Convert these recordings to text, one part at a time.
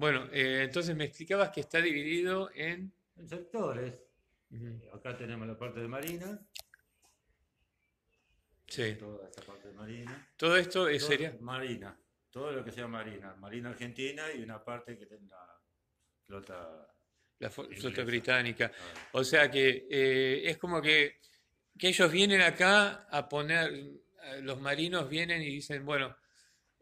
Bueno, entonces me explicabas que está dividido en... En sectores. Ujú. Acá tenemos la parte de Marina, Sí. toda esta parte de Marina. Todo esto Todo, sería Marina, todo lo que sea Marina. Marina Argentina y una parte que tenga flota la flota inglesa. británica. Claro. O sea que es como que ellos vienen acá a poner, los marinos vienen y dicen, bueno,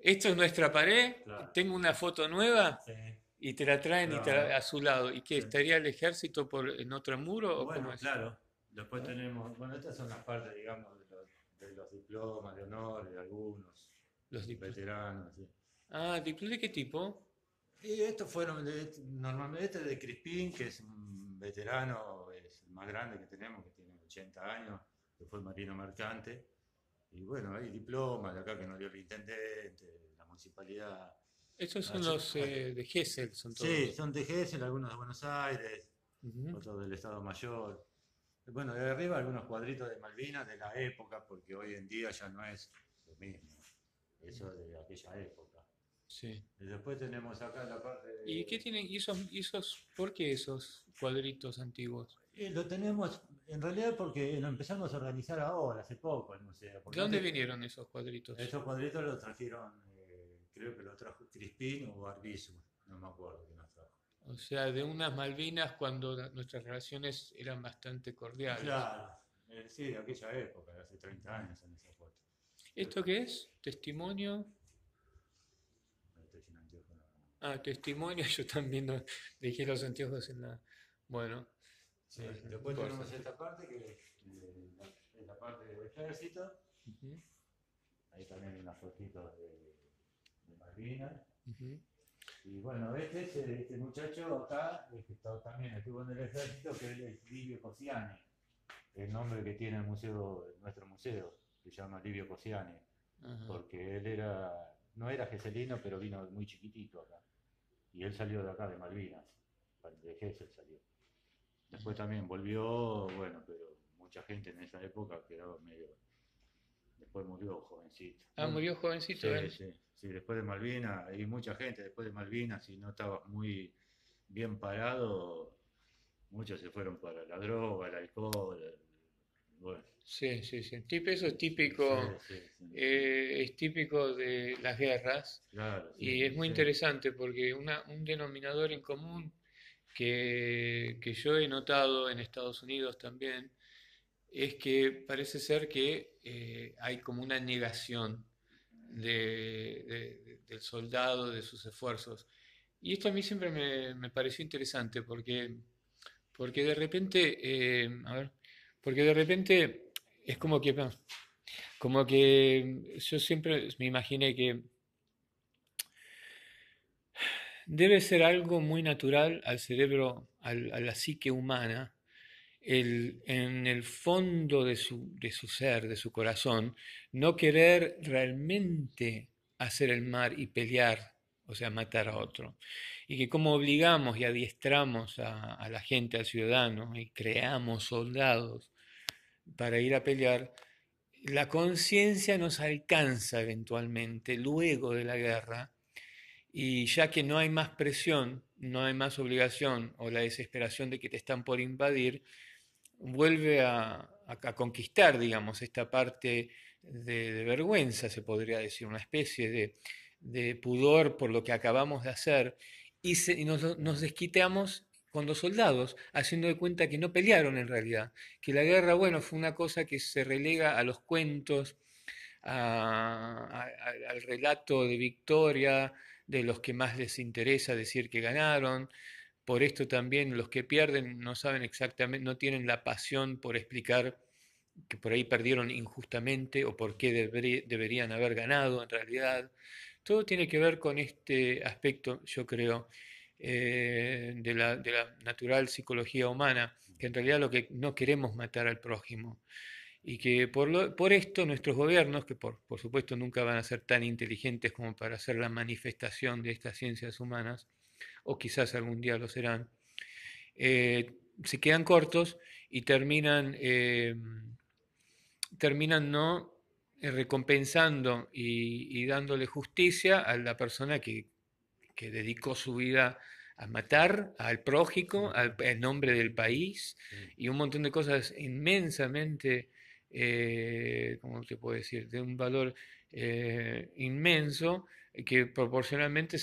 esto es nuestra pared, Claro. tengo una foto nueva Sí, y te la traen a claro. su lado. ¿Y qué? Sí. ¿Estaría el ejército en otro muro o cómo Bueno, es? claro. Después ¿Ah? tenemos, bueno, estas son las partes, digamos, de los diplomas de honor de algunos Los veteranos. ¿Sí? Ah, ¿de qué tipo? Y estos fueron, normalmente este es de Crispín, que es un veterano, es el más grande que tenemos, que tiene 80 años, que fue marino mercante. Y bueno, hay diplomas de acá que nos dio el intendente, la municipalidad. Estos Ah, son los de Gesell, son sí, todos. son de Gesell, algunos de Buenos Aires, Ujú. otros del Estado Mayor. Bueno, de arriba algunos cuadritos de Malvinas de la época, porque hoy en día ya no es lo mismo. Eso de aquella época. Sí. Y después tenemos acá la parte ¿Y qué de... tienen? ¿Por qué esos cuadritos antiguos? Y lo tenemos en realidad porque lo empezamos a organizar ahora, hace poco el museo, ¿De porque dónde antes vinieron esos cuadritos? esos cuadritos los trajeron, creo que los trajo Crispín o Arbizu, no me acuerdo quién los trajo. O sea, de unas Malvinas cuando nuestras relaciones eran bastante cordiales. Claro, sí, de aquella época, de hace 30 años en esa foto. Eh, ¿Esto qué es? ¿Testimonio? Estoy sin anteojos, no. Ah, testimonio, yo también dejé los anteojos en la... Bueno, Sí, no después importa. tenemos esta parte que es la parte del ejército. Ujú, Ahí también hay unas fotitos de Malvinas. ujú. Y bueno, este muchacho acá, que también estuvo en el ejército, que él es Livio Cosiani, el nombre que tiene el museo, nuestro museo, se llama Livio Cosiani, Ajá. porque él no era geselino, pero vino muy chiquitito acá. Y él salió de acá, de Malvinas, de Gesell salió. Después también volvió, bueno, pero mucha gente en esa época quedó medio. Después murió jovencito. Ah, murió jovencito Sí, él. sí, sí, después de Malvinas, hay mucha gente después de Malvinas, si no estabas muy bien parado, muchos se fueron para la droga, el alcohol, bueno, Sí, sí, sí. Eso sí, sí, sí, es típico de las guerras claro, sí, y es muy sí, interesante porque un denominador en común que yo he notado en Estados Unidos también es que parece ser que hay como una negación del soldado, de sus esfuerzos. Y esto a mí siempre me pareció interesante porque de repente, a ver, porque de repente es como que yo siempre me imaginé que debe ser algo muy natural al cerebro, a la psique humana, en el fondo de su ser, de su corazón, no querer realmente hacer el mal y pelear, o sea, matar a otro. Y que como obligamos y adiestramos a la gente, al ciudadano, y creamos soldados para ir a pelear, la conciencia nos alcanza eventualmente luego de la guerra y ya que no hay más presión, no hay más obligación o la desesperación de que te están por invadir, vuelve a conquistar, digamos, esta parte de vergüenza, se podría decir, una especie de pudor por lo que acabamos de hacer, y nos desquitamos con los soldados, haciendo de cuenta que no pelearon en realidad, que la guerra, bueno, fue una cosa que se relega a los cuentos, al relato de victoria de los que más les interesa decir que ganaron, por esto también los que pierden no saben exactamente, no tienen la pasión por explicar que por ahí perdieron injustamente o por qué deberían haber ganado en realidad. Todo tiene que ver con este aspecto, yo creo, de la natural psicología humana, que en realidad lo que no queremos matar al prójimo. Y que por esto nuestros gobiernos, que por supuesto nunca van a ser tan inteligentes como para hacer la manifestación de estas ciencias humanas, o quizás algún día lo serán, se quedan cortos y terminan no recompensando y dándole justicia a la persona que dedicó su vida a matar al prójico, en nombre del país, sí, y un montón de cosas inmensamente, ¿cómo te puedo decir?, de un valor inmenso, que proporcionalmente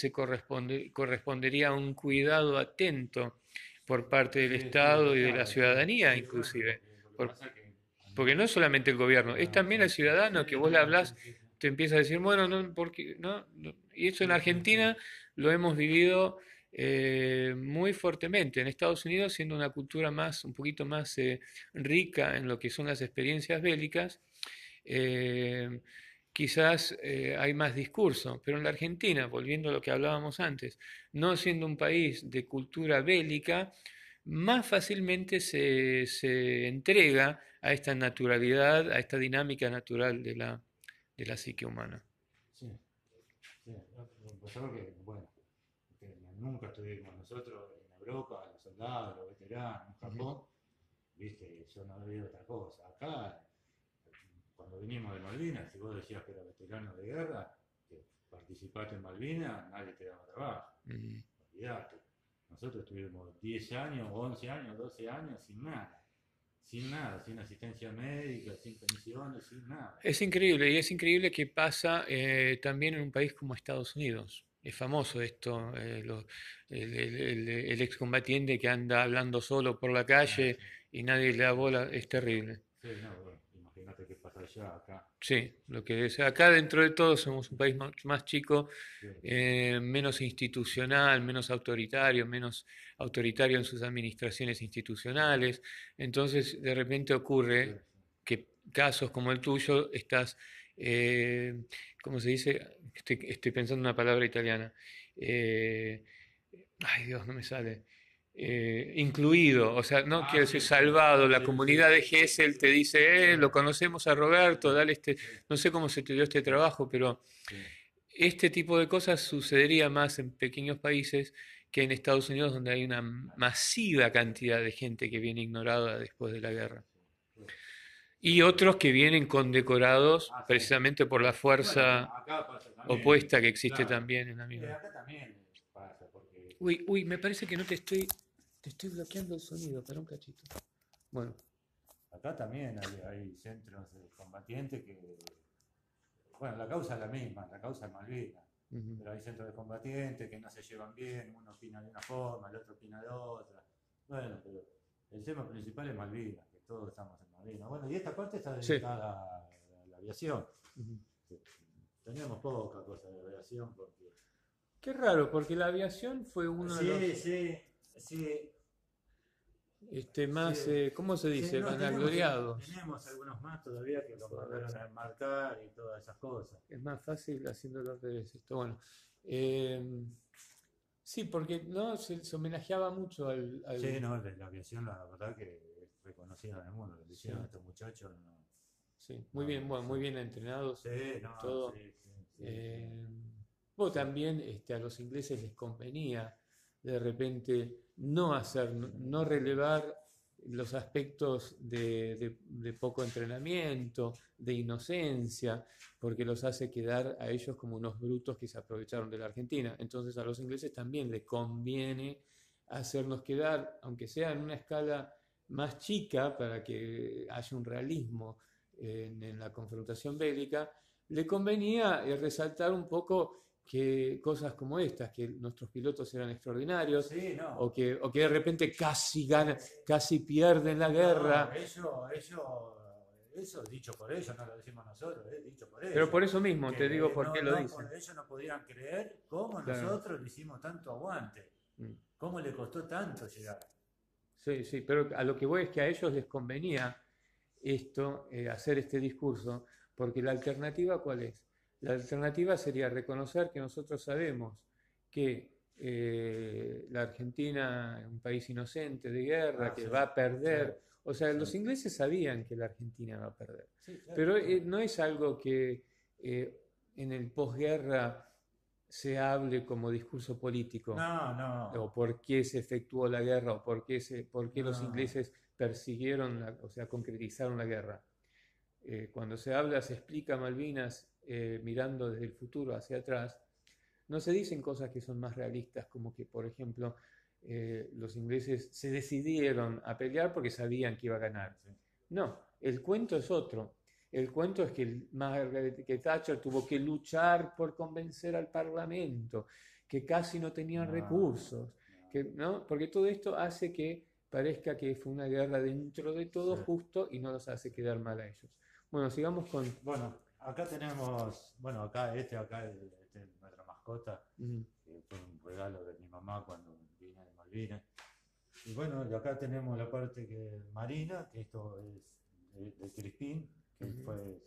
correspondería a un cuidado atento por parte del sí, sí, Estado y de la claro, sí, ciudadanía, sí, bueno, inclusive. porque lo que Por- pasa es que Porque no es solamente el gobierno, es no, también el exacto. Sí, ciudadano que vos le no, hablás, sí, sí, sí, te empieza a decir, bueno, no, porque, no, y esto en sí, sí, sí, Argentina lo hemos vivido muy fuertemente. En Estados Unidos, siendo una cultura más, un poquito más rica en lo que son las experiencias bélicas, eh, quizás hay más discurso, pero en la Argentina, volviendo a lo que hablábamos antes, no siendo un país de cultura bélica, más fácilmente se entrega a esta naturalidad, a esta dinámica natural de la psique humana. sí, sí. Pasó que, bueno, que nunca estuvimos nosotros en Europa, los soldados, los veteranos, en Ujú. Japón, viste, yo no había otra cosa. Acá, cuando vinimos de Malvinas, si vos decías que era veterano de guerra, que participaste en Malvinas, nadie te daba trabajo. Mm. Olvídate. Nosotros tuvimos 10 años, 11 años, 12 años sin nada, sin asistencia médica, sin pensiones, sin nada. Es increíble, y es increíble que pasa también en un país como Estados Unidos. Es famoso esto, el excombatiente que anda hablando solo por la Ah, calle sí, y nadie le da sí, bola, es terrible. sí, no, bueno, imagínate qué pasa allá, acá. Sí, lo que es, acá dentro de todo somos un país más chico, Sí, menos institucional, menos autoritario en sus administraciones institucionales. Entonces, de repente sí, ocurre sí. que casos como el tuyo estás, ¿cómo se dice? Estoy pensando en una palabra italiana. Eh, ay Dios, no me sale. Incluido, o sea, no Ah, quiero decir sí, sí, salvado, la sí, sí, comunidad de Gesell te dice, sí, lo conocemos a sí, Roberto, dale este, sí, no sé cómo se te dio este trabajo, pero sí. este tipo de cosas sucedería más en pequeños países que en Estados Unidos, donde hay una masiva cantidad de gente que viene ignorada después de la guerra. Sí, Y otros que vienen condecorados ah, sí. precisamente por la Bueno, fuerza acá pasa también, opuesta que existe claro. también en la misma. Acá también pasa, porque Uy, uy, me parece que no te estoy bloqueando el sonido, para un cachito. Bueno, acá también hay centros de combatientes que, bueno, la causa es la misma, la causa es Malvinas, ujú. pero hay centros de combatientes que no se llevan bien, uno opina de una forma, el otro opina de otra. Bueno, pero el tema principal es Malvinas, que todos estamos en Malvinas. Bueno, y esta parte está Sí. dedicada a la aviación. Ujú. Teníamos poca cosa de aviación porque... Qué raro, porque la aviación fue uno de Sí, los sí, sí, sí. más, ¿cómo se Sí, dice? no, Vanagloriados. tenemos algunos más todavía que lo mandaron a enmarcar y todas esas cosas. Es más fácil haciéndolo al revés. Esto, bueno. Eh, sí, porque no se homenajeaba mucho Sí, no, la aviación la verdad que es reconocida en el mundo, lo que sí, hicieron estos muchachos, no, sí, muy no, bien, no, bueno, sí. muy bien entrenados, Sí, no, todo. sí, sí, sí, sí, Eh, bueno, sí. también a los ingleses les convenía de repente no hacer, no relevar los aspectos de poco entrenamiento, de inocencia, porque los hace quedar a ellos como unos brutos que se aprovecharon de la Argentina. Entonces a los ingleses también les conviene hacernos quedar, aunque sea en una escala más chica, para que haya un realismo en la confrontación bélica, le convenía resaltar un poco que cosas como estas, que nuestros pilotos eran extraordinarios, Sí, no. o que de repente casi ganan, casi pierden la No, guerra, eso dicho por ellos, no lo decimos nosotros, dicho por pero ellos. por eso mismo te digo Que por qué lo dicen. ellos no podían creer cómo Claro. nosotros le hicimos tanto aguante, Mm. cómo le costó tanto llegar. Sí, sí, pero a lo que voy es que a ellos les convenía esto, hacer este discurso, porque la alternativa, ¿cuál es? La alternativa sería reconocer que nosotros sabemos que la Argentina es un país inocente de guerra, Ah, que sí, va a sí, perder. O sea, sí. los ingleses sabían que la Argentina va a perder, Sí, claro, pero sí. no es algo que en el posguerra se hable como discurso político, No, no, o por qué se efectuó la guerra, o por qué los no. ingleses persiguieron, o sea, concretizaron la guerra. Cuando se habla, se explica Malvinas mirando desde el futuro hacia atrás, no se dicen cosas que son más realistas, como que, por ejemplo, los ingleses se decidieron a pelear porque sabían que iba a ganar. Sí. No, el cuento es otro. El cuento es que, que Thatcher tuvo que luchar por convencer al Parlamento, que casi no tenían No, recursos, no. que, ¿no? Porque todo esto hace que parezca que fue una guerra dentro de Sí. todo justo y no los hace quedar mal a ellos. Bueno, sigamos con... Bueno, acá tenemos, bueno, acá este es nuestra mascota, Ujú, que fue un regalo de mi mamá cuando vine de Malvinas. Y bueno, y acá tenemos la parte que marina, que esto es de Crispín, que ujú. fue,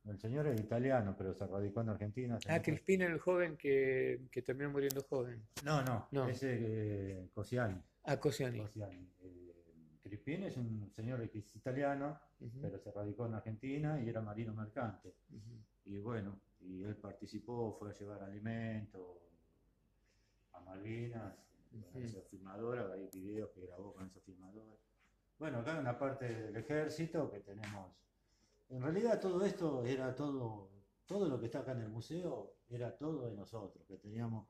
el señor es italiano, pero se radicó en Argentina hace Ah, mucho. Crispina el joven que terminó muriendo joven. No, no, No, ese Cosiani. ah, Cosiani. Cosiani. Crispín es un señor que es italiano, Ujú, pero se radicó en Argentina y era marino mercante. ujú, Y bueno, y él participó, fue a llevar alimentos a Malvinas, con ujú. esa filmadora, hay videos que grabó con esa filmadora. Bueno, acá hay una parte del ejército que tenemos. En realidad todo esto era todo lo que está acá en el museo era todo de nosotros, que teníamos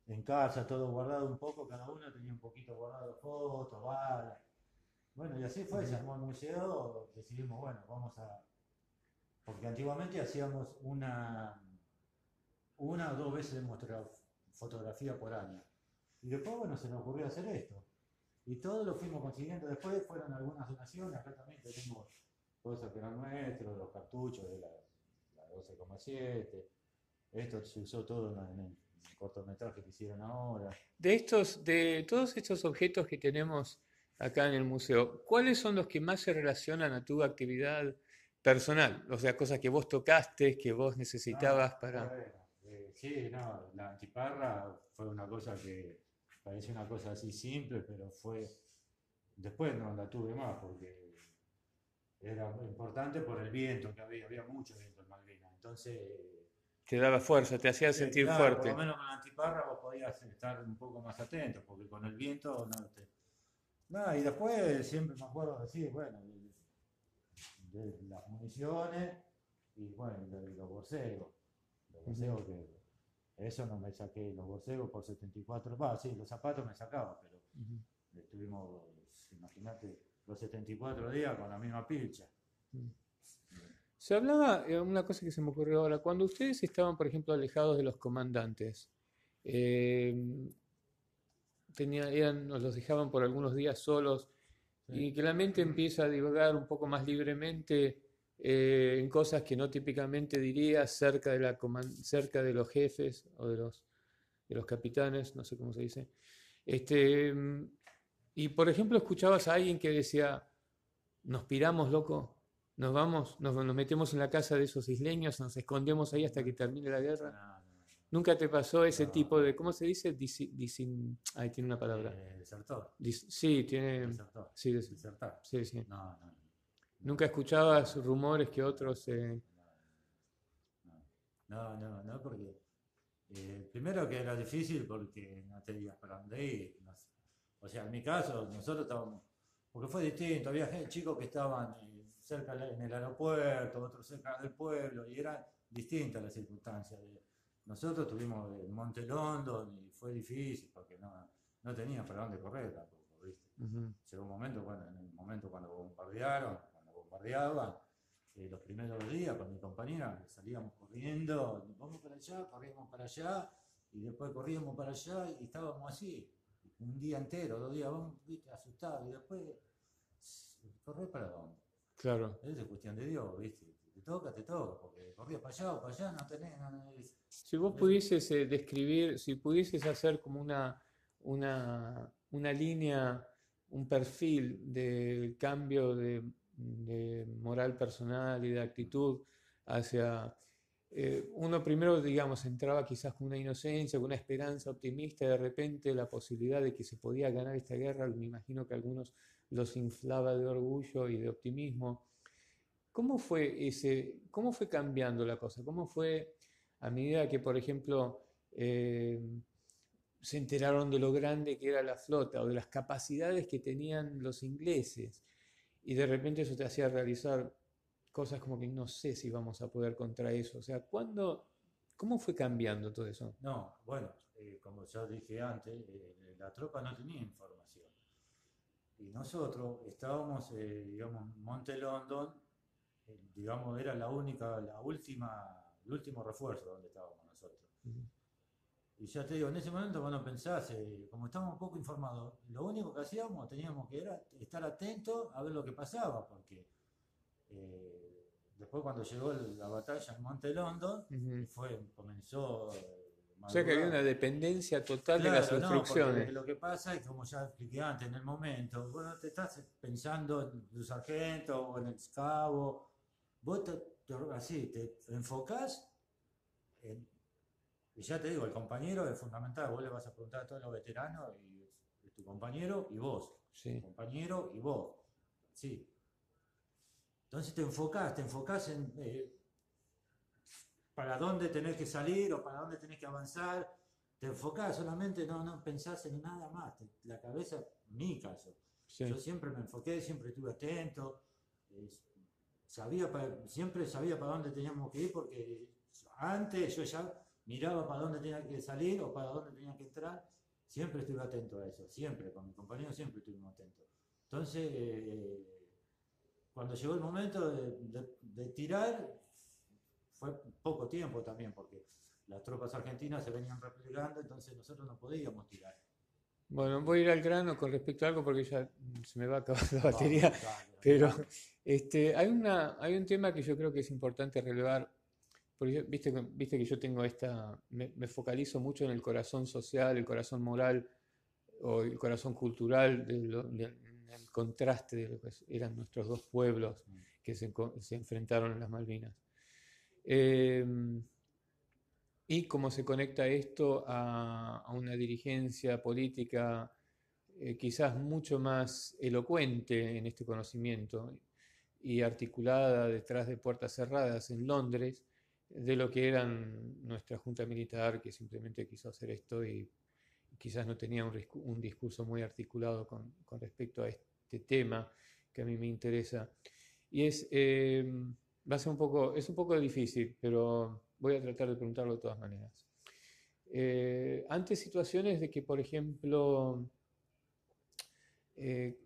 en casa todo guardado un poco, cada uno tenía un poquito guardado fotos, balas. Bueno, y así fue, se Ujú. armó el museo, decidimos, bueno, vamos a... Porque antiguamente hacíamos una o dos veces de fotografía por año. Y después, bueno, se nos ocurrió hacer esto. Y todo lo fuimos consiguiendo. Después fueron algunas donaciones. Acá también tenemos cosas que eran nuestros, los cartuchos de la 12,7. Esto se usó todo en el cortometraje que hicieron ahora. De todos estos objetos que tenemos acá en el museo, ¿cuáles son los que más se relacionan a tu actividad personal? O sea, cosas que vos tocaste, que vos No, necesitabas para... bueno, sí, no, la antiparra fue una cosa que parece una cosa así simple, pero fue. Después no la tuve más porque era importante por el viento que había mucho viento en Malvinas. Entonces, Te daba fuerza, te hacía sentir claro, por lo fuerte. menos con la antiparra vos podías estar un poco más atento, porque con el viento no te. Nada, y después siempre me acuerdo decir, bueno, de las municiones y bueno, de los borcegos. Los Ujú, borcegos que. Eso no me saqué, los borcegos por 74. Va, sí, los zapatos me sacaba, pero ujú, estuvimos, imagínate, los 74 días con la misma pilcha. ujú. Se hablaba, una cosa que se me ocurrió ahora, cuando ustedes estaban, por ejemplo, alejados de los comandantes, eh, nos los dejaban por algunos días solos Sí. y que la mente empieza a divagar un poco más libremente en cosas que no típicamente diría cerca de cerca de los jefes o de los capitanes, no sé cómo se dice. Este, y por ejemplo, escuchabas a alguien que decía, nos piramos, loco, nos vamos, nos metemos en la casa de esos isleños, nos escondemos ahí hasta que termine la guerra. No, ¿Nunca te pasó ese no, tipo de, no. cómo se dice? Ay, tiene una palabra. Desertor, Sí, tiene, desertor, sí, desertar. sí, sí. No, no, no, ¿Nunca escuchabas rumores que otros... no, no, no, porque primero que era difícil porque no tenías para dónde ir. No sé. O sea, en mi caso, nosotros estábamos, porque fue distinto, había chicos que estaban cerca en el aeropuerto, otros cerca del pueblo, y eran distintas las circunstancias. Nosotros estuvimos en Monte London y fue difícil porque no tenías para dónde correr tampoco, ¿viste? Ujú, Llegó un momento, en el momento cuando bombardeaban, los primeros días con mi compañera salíamos corriendo, vamos para allá, corríamos para allá, y después corríamos para allá y estábamos así, un día entero, 2 días, vamos, viste, asustados, y después, ¿correr para dónde? claro. Es cuestión de Dios, viste, te toca, porque corrías para allá o para allá, no tenés, Si vos es- pudieses describir, si pudieses hacer como una línea, un perfil del cambio de moral personal y de actitud hacia... uno primero, digamos, entraba quizás con una inocencia, con una esperanza optimista, y de repente la posibilidad de que se podía ganar esta guerra, me imagino que a algunos los inflaba de orgullo y de optimismo. Cómo fue cambiando la cosa? ¿Cómo fue a medida que, por ejemplo, se enteraron de lo grande que era la flota o de las capacidades que tenían los ingleses y de repente eso te hacía realizar cosas como que no sé si vamos a poder contra eso? O sea, ¿Cómo fue cambiando todo eso? No, bueno, como ya dije antes, la tropa no tenía información. Y nosotros estábamos, digamos, en Monte London, digamos, era el último refuerzo donde estábamos nosotros. Ujú. Y ya te digo, en ese momento cuando pensás, como estábamos poco informados, lo único que hacíamos, teníamos que era estar atentos a ver lo que pasaba, porque después cuando llegó la batalla en Monte London, Ujú. comenzó O sea que había una madrugada. dependencia total de las Claro, no, porque instrucciones. lo que pasa es, como ya expliqué antes, en el momento, bueno, te estás pensando en tu sargento o en el cabo, vos así, te enfocás en, y ya te digo, el compañero es fundamental, vos le vas a preguntar a todos los veteranos y es tu compañero y vos, tu Sí. compañero y vos, sí. Entonces te enfocás en para dónde tenés que salir o para dónde tenés que avanzar, te enfocás solamente, no pensás en nada más, la cabeza, mi caso, yo Sí. siempre me enfoqué, siempre estuve atento, eh, siempre sabía para dónde teníamos que ir porque antes yo ya miraba para dónde tenía que salir o para dónde tenía que entrar, siempre estuve atento a eso, siempre, con mi compañero siempre estuvimos atentos. Entonces, cuando llegó el momento de tirar, fue poco tiempo también, porque las tropas argentinas se venían replegando, entonces nosotros no podíamos tirar. Bueno, Y, voy a ir al grano con respecto a algo porque ya se me va a acabar la batería, vamos, dale, pero adelante. hay un tema que yo creo que es importante relevar, porque viste, viste que yo tengo me focalizo mucho en el corazón social, el corazón moral o el corazón cultural, en el contraste de lo que eran nuestros dos pueblos que se enfrentaron en las Malvinas. Eh, y cómo se conecta esto a una dirigencia política quizás mucho más elocuente en este conocimiento y articulada detrás de puertas cerradas en Londres de lo que eran nuestra junta militar que simplemente quiso hacer esto y quizás no tenía un discurso muy articulado con respecto a este tema que a mí me interesa. Y va a ser es un poco difícil, pero voy a tratar de preguntarlo de todas maneras. Ante situaciones de que, por ejemplo, eh,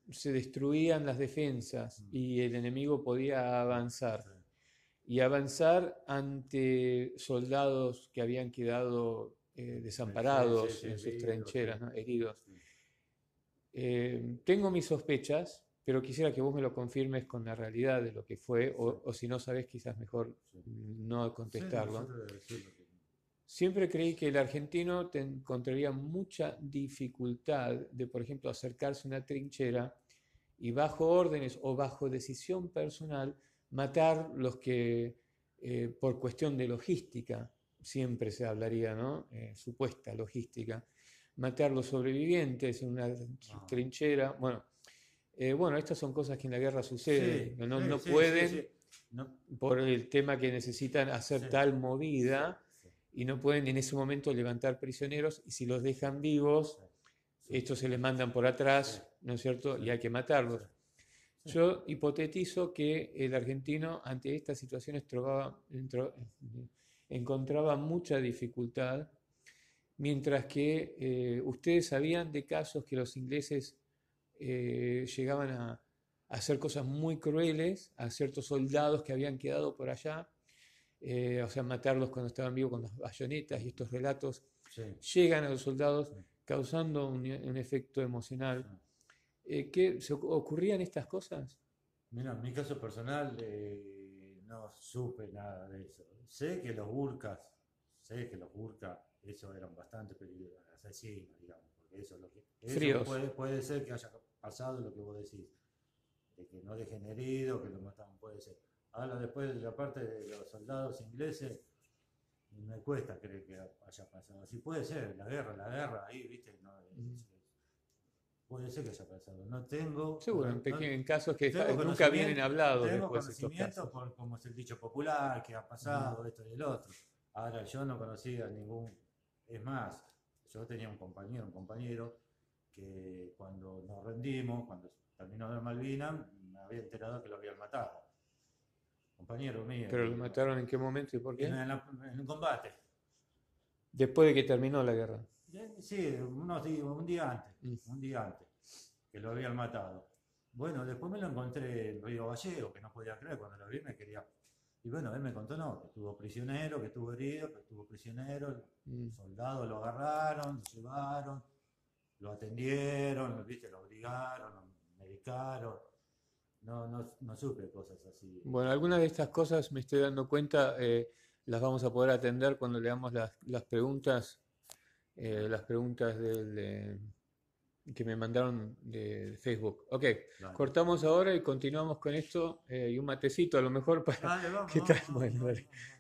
se destruían las defensas Mm, y el enemigo podía sí, avanzar, sí, y avanzar ante soldados que habían quedado sí, sí, desamparados sí, en sus herido, trincheras, sí, ¿no? Heridos. sí. Tengo mis sospechas, pero quisiera que vos me lo confirmes con la realidad de lo que fue, Sí, o si no sabés, quizás mejor sí. no Sí, no, yo contestarlo. te voy a decir lo que... Siempre creí que el argentino te encontraría mucha dificultad de, por ejemplo, acercarse a una trinchera y bajo órdenes o bajo decisión personal matar los que, por cuestión de logística, siempre se hablaría, ¿no? Supuesta logística, matar los sobrevivientes en una No. trinchera. Bueno, estas son cosas que en la guerra suceden, Sí, no, sí, no sí, sí, sí. pueden No, por el tema que necesitan hacer sí, tal sí, movida sí, y no pueden en ese momento levantar prisioneros y si los dejan vivos, sí, sí, estos se les mandan por sí, atrás, ¿no es cierto? sí, Y hay que sí, matarlos. sí. Yo hipotetizo que el argentino ante estas situaciones encontraba mucha dificultad, mientras que ustedes sabían de casos que los ingleses llegaban a hacer cosas muy crueles a ciertos soldados que habían quedado por allá, o sea, matarlos cuando estaban vivos con las bayonetas y estos relatos Sí, llegan a los soldados sí, causando un efecto emocional. sí. ¿Qué, se ocurrían estas cosas? Mira, en mi caso personal no supe nada de eso. Sé que los burkas, eso eran bastante peligrosos, asesinos, digamos, porque eso es lo que, eso Fríos. puede ser que haya pasado lo que vos decís, de que no dejen herido, que lo mataron, puede ser. Ahora después de la parte de los soldados ingleses, me cuesta creer que haya pasado. Sí puede ser, la guerra, ahí, viste, no, puede ser que haya pasado. No tengo, Seguro, en casos que nunca vienen hablados tengo después estos conocimiento casos. por como es el dicho popular, que ha Ujú. pasado esto y el otro. Ahora yo no conocía ningún, es más, yo tenía un compañero que cuando nos rendimos, cuando terminó de Malvinas, me había enterado que lo habían matado. compañero mío. ¿Pero lo mataron en qué momento y por qué? En un combate. Después de que terminó la guerra. Sí, un día antes, Mm. un día antes, que lo habían matado. Bueno, después me lo encontré en Río Gallego, que no podía creer, cuando lo vi me quería. Y bueno, él me contó, no, que estuvo prisionero, que estuvo herido, que estuvo prisionero, Mm. soldados lo agarraron, lo llevaron, lo atendieron, ¿viste? Lo obligaron, lo medicaron. No supe cosas así. Bueno, algunas de estas cosas me estoy dando cuenta, las vamos a poder atender cuando leamos las preguntas que me mandaron de Facebook. Ok, Dale. cortamos ahora y continuamos con esto y un matecito a lo mejor para... Dale, vamos, ¿Qué tal? vamos, vamos, Bueno, vamos, dale. vamos.